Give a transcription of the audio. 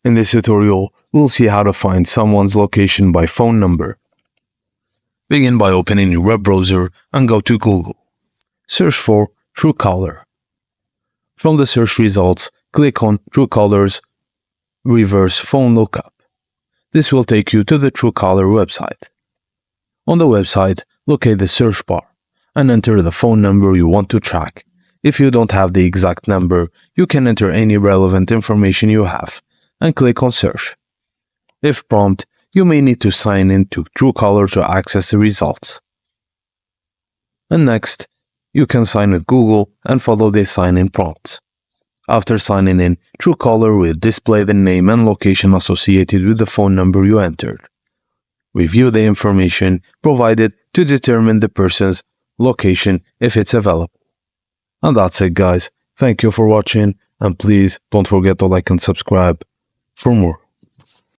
In this tutorial, we'll see how to find someone's location by phone number. Begin by opening your web browser and go to Google. Search for Truecaller. From the search results, click on Truecaller's reverse phone lookup. This will take you to the Truecaller website. On the website, locate the search bar and enter the phone number you want to track. If you don't have the exact number, you can enter any relevant information you have and click on Search. If prompted, you may need to sign in to Truecaller to access the results. And next, you can sign with Google and follow the sign-in prompts. After signing in, Truecaller will display the name and location associated with the phone number you entered. Review the information provided to determine the person's location if it's available. And that's it, guys. Thank you for watching, and please don't forget to like and subscribe for more.